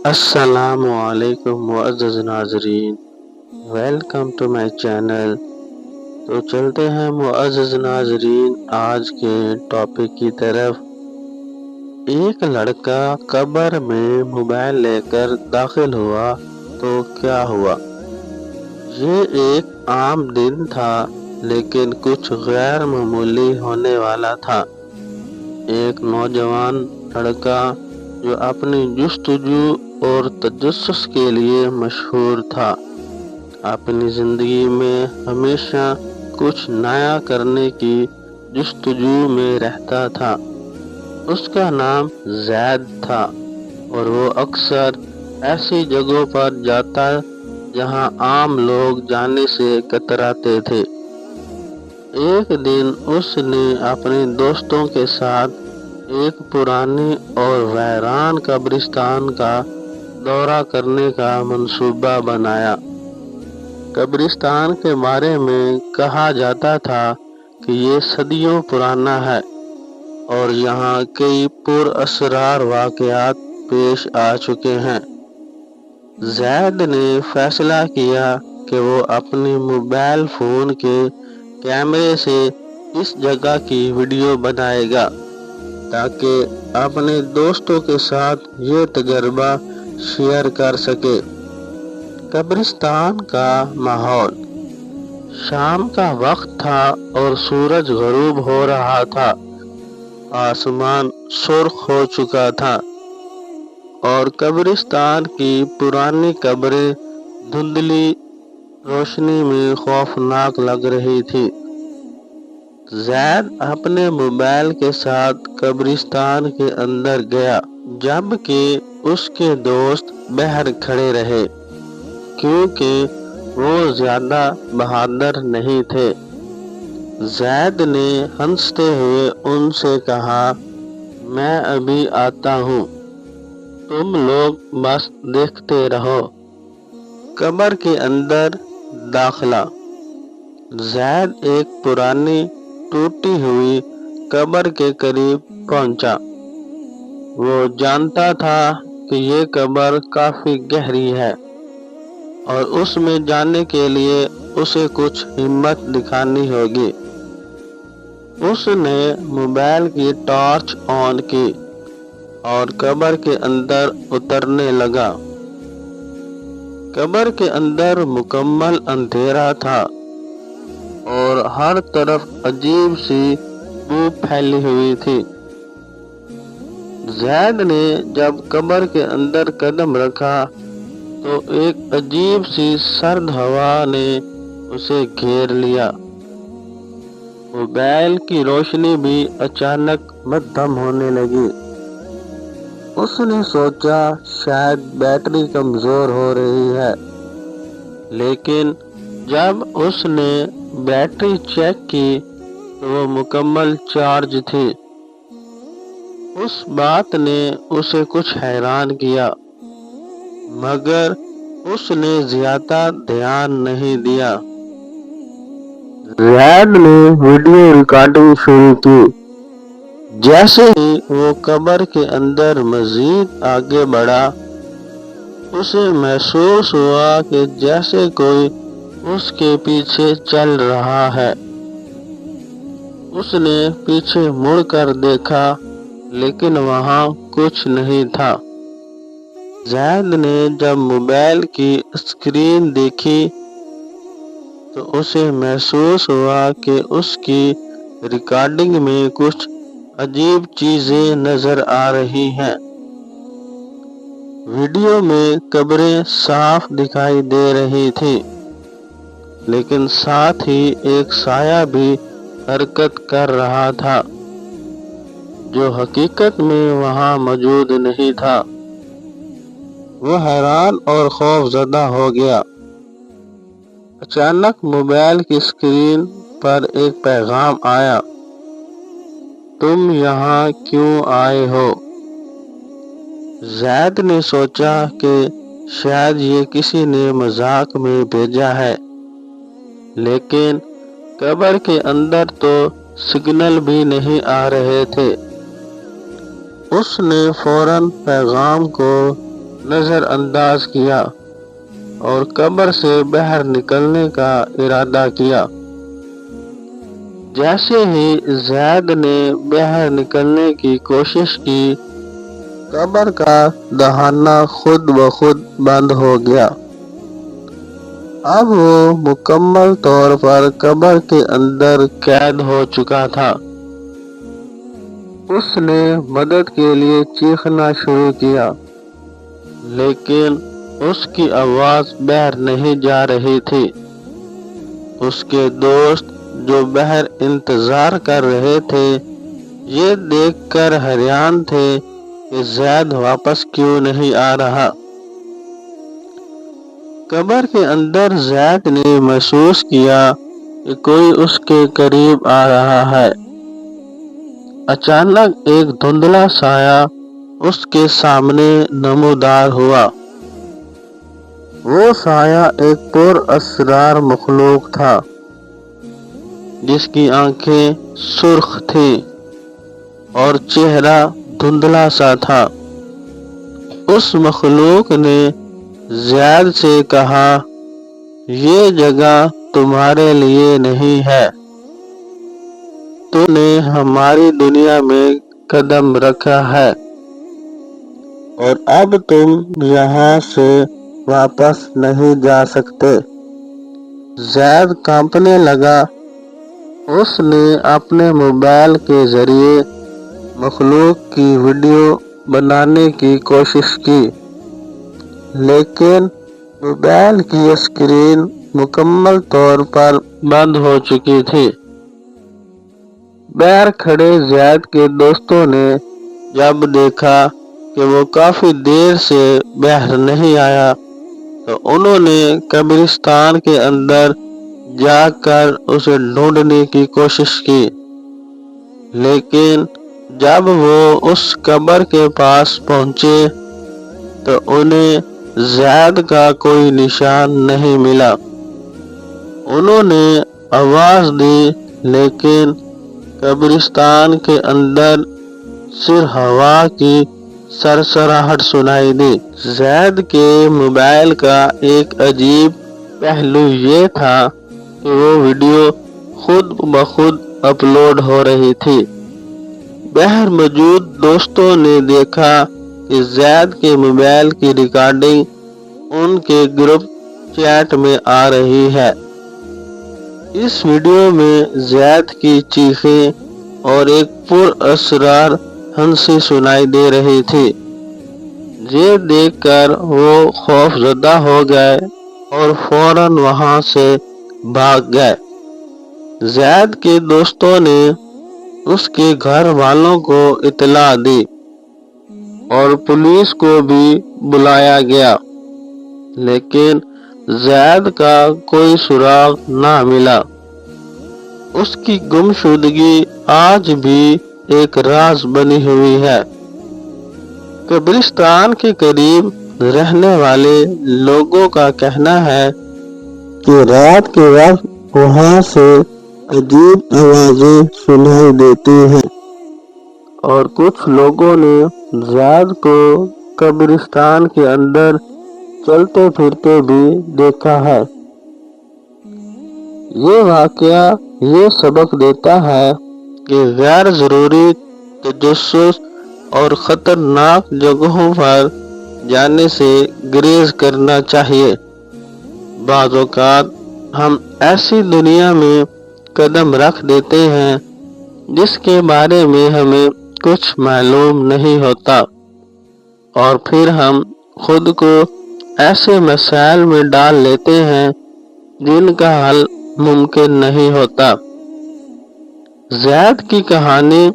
السلام علیکم معزز ناظرین، ویلکم ٹو مائی چینل۔ تو چلتے ہیں معزز ناظرین آج کے ٹاپک کی طرف۔ ایک لڑکا قبر میں موبائل لے کر داخل ہوا تو کیا ہوا؟ یہ ایک عام دن تھا لیکن کچھ غیر معمولی ہونے والا تھا۔ ایک نوجوان لڑکا جو اپنی جستجو اور تجسس کے لیے مشہور تھا، اپنی زندگی میں ہمیشہ کچھ نیا کرنے کی جستجو میں رہتا تھا۔ اس کا نام زید تھا اور وہ اکثر ایسی جگہوں پر جاتا جہاں عام لوگ جانے سے کتراتے تھے۔ ایک دن اس نے اپنے دوستوں کے ساتھ ایک پرانی اور ویران قبرستان کا دورہ کرنے کا منصوبہ بنایا۔ قبرستان کے بارے میں کہا جاتا تھا کہ یہ صدیوں پرانا ہے اور یہاں کئی پراسرار واقعات پیش آ چکے ہیں۔ زید نے فیصلہ کیا کہ وہ اپنے موبائل فون کے کیمرے سے اس جگہ کی ویڈیو بنائے گا تاکہ اپنے دوستوں کے ساتھ یہ تجربہ شیئر کر سکے۔ قبرستان کا ماحول شام کا وقت تھا اور سورج غروب ہو رہا تھا۔ آسمان سرخ ہو چکا تھا اور قبرستان کی پرانی قبریں دھندلی روشنی میں خوفناک لگ رہی تھی۔ زید اپنے موبائل کے ساتھ قبرستان کے اندر گیا جبکہ اس کے دوست باہر کھڑے رہے کیونکہ وہ زیادہ بہادر نہیں تھے۔ زید نے ہنستے ہوئے ان سے کہا، میں ابھی آتا ہوں، تم لوگ بس دیکھتے رہو۔ قبر کے اندر داخلہ۔ زید ایک پرانی ٹوٹی ہوئی قبر کے قریب پہنچا۔ وہ جانتا تھا کہ یہ قبر کافی گہری ہے اور اس میں جانے کے لیے اسے کچھ ہمت دکھانی ہوگی۔ اس نے موبائل کی ٹارچ آن کی اور قبر کے اندر اترنے لگا۔ قبر کے اندر مکمل اندھیرا تھا اور ہر طرف عجیب سی بو پھیلی ہوئی تھی۔ زید نے جب قبر کے اندر قدم رکھا تو ایک عجیب سی سرد ہوا نے اسے گھیر لیا۔ موبائل کی روشنی بھی اچانک مدھم ہونے لگی۔ اس نے سوچا شاید بیٹری کمزور ہو رہی ہے، لیکن جب اس نے بیٹری چیک کی تو وہ مکمل چارج تھی۔ اس بات نے اسے کچھ حیران کیا، مگر اس نے زیادہ دھیان نہیں دیا۔ زید نے ویڈیو ریکارڈنگ شروع کی۔ جیسے ہی وہ قبر کے اندر مزید آگے بڑھا، اسے محسوس ہوا کہ جیسے کوئی اس کے پیچھے چل رہا ہے۔ اس نے پیچھے مڑ کر دیکھا لیکن وہاں کچھ نہیں تھا۔ زید نے جب موبائل کی اسکرین دیکھی تو اسے محسوس ہوا کہ اس کی ریکارڈنگ میں کچھ عجیب چیزیں نظر آ رہی ہیں۔ ویڈیو میں قبریں صاف دکھائی دے رہی تھی، لیکن ساتھ ہی ایک سایہ بھی حرکت کر رہا تھا جو حقیقت میں وہاں موجود نہیں تھا۔ وہ حیران اور خوف زدہ ہو گیا۔ اچانک موبائل کی اسکرین پر ایک پیغام آیا، تم یہاں کیوں آئے ہو؟ زید نے سوچا کہ شاید یہ کسی نے مذاق میں بھیجا ہے، لیکن قبر کے اندر تو سگنل بھی نہیں آ رہے تھے۔ اس نے فوراً پیغام کو نظر انداز کیا اور قبر سے باہر نکلنے کا ارادہ کیا۔ جیسے ہی زید نے باہر نکلنے کی کوشش کی، قبر کا دہانہ خود بخود بند ہو گیا۔ اب وہ مکمل طور پر قبر کے اندر قید ہو چکا تھا۔ اس نے مدد کے لیے چیخنا شروع کیا، لیکن اس کی آواز باہر نہیں جا رہی تھی۔ اس کے دوست جو باہر انتظار کر رہے تھے، یہ دیکھ کر حیران تھے کہ زید واپس کیوں نہیں آ رہا۔ قبر کے اندر زید نے محسوس کیا کہ کوئی اس کے قریب آ رہا ہے۔ اچانک ایک دھندلا سایہ اس کے سامنے نمودار ہوا۔ وہ سایہ ایک پر اسرار مخلوق تھا، جس کی آنکھیں سرخ تھیں اور چہرہ دھندلا سا تھا۔ اس مخلوق نے زید سے کہا، یہ جگہ تمہارے لیے نہیں ہے۔ تم نے ہماری دنیا میں قدم رکھا ہے اور اب تم یہاں سے واپس نہیں جا سکتے۔ زید کانپنے لگا۔ اس نے اپنے موبائل کے ذریعے مخلوق کی ویڈیو بنانے کی کوشش کی، لیکن موبائل کی اسکرین مکمل طور پر بند ہو چکی تھی۔ باہر کھڑے زید کے دوستوں نے جب دیکھا کہ وہ کافی دیر سے باہر نہیں آیا، تو انہوں نے قبرستان کے اندر جا کر اسے ڈھونڈنے کی کوشش کی، لیکن جب وہ اس قبر کے پاس پہنچے تو انہیں زید کا کوئی نشان نہیں ملا۔ انہوں نے آواز دی، لیکن قبرستان کے اندر صرف ہوا کی سرسراہٹ سنائی دی۔ زید کے موبائل کا ایک عجیب پہلو یہ تھا کہ وہ ویڈیو خود بخود اپلوڈ ہو رہی تھی۔ باہر موجود دوستوں نے دیکھا کہ زید کے موبائل کی ریکارڈنگ ان کے گروپ چیٹ میں آ رہی ہے۔ اس ویڈیو میں زید کی چیخیں اور ایک پر اسرار ہنسی سنائی دے رہی تھی۔ یہ دیکھ کر وہ خوف زدہ ہو گئے اور فوراً وہاں سے بھاگ گئے۔ زید کے دوستوں نے اس کے گھر والوں کو اطلاع دی اور پولیس کو بھی بلایا گیا، لیکن زید کا کوئی سراغ نہ ملا۔ اس کی گمشدگی آج بھی ایک راز بنی ہوئی ہے۔ قبرستان کے قریب رہنے والے لوگوں کا کہنا ہے کہ رات کے وقت وہاں سے عجیب آوازیں سنائی دیتی ہیں، اور کچھ لوگوں نے زید کو قبرستان کے اندر چلتے پھرتے بھی دیکھا ہے۔ یہ واقعہ یہ سبق دیتا ہے کہ غیر ضروری تجسس اور خطرناک جگہوں پر جانے سے گریز کرنا چاہیے۔ بعض اوقات ہم ایسی دنیا میں قدم رکھ دیتے ہیں جس کے بارے میں ہمیں کچھ معلوم نہیں ہوتا، اور پھر ہم خود کو ایسے مسائل میں ڈال لیتے ہیں جن کا حل ممکن نہیں ہوتا۔ زید کی کہانی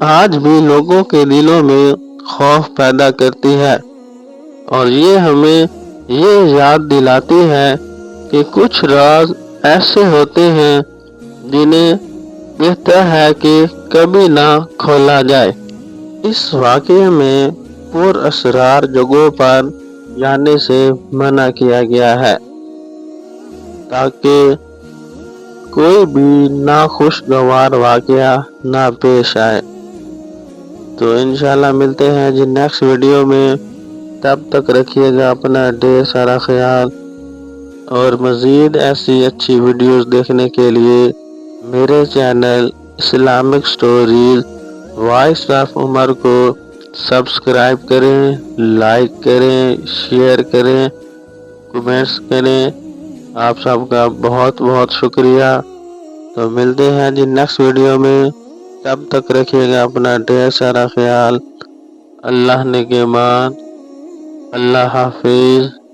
آج بھی لوگوں کے دلوں میں خوف پیدا کرتی ہے، اور یہ ہمیں یہ یاد دلاتی ہے کہ کچھ راز ایسے ہوتے ہیں جنہیں بہتر ہے کہ کبھی نہ کھولا جائے۔ اس واقعے میں پر اسرار جگہوں پر جانے سے منع کیا گیا ہے تاکہ کوئی بھی ناخوشگوار واقعہ نہ پیش آئے۔ تو انشاءاللہ ملتے ہیں نیکسٹ ویڈیو میں۔ تب تک رکھیے گا اپنا ڈھیر سارا خیال، اور مزید ایسی اچھی ویڈیوز دیکھنے کے لیے میرے channel Islamic stories voice of Umar کو سبسکرائب کریں، لائک کریں، شیئر کریں، کمنٹس کریں۔ آپ سب کا بہت بہت شکریہ۔ تو ملتے ہیں جی نیکسٹ ویڈیو میں، تب تک رکھیے گا اپنا ڈھیر سارا خیال۔ اللہ نگہبان، اللہ حافظ۔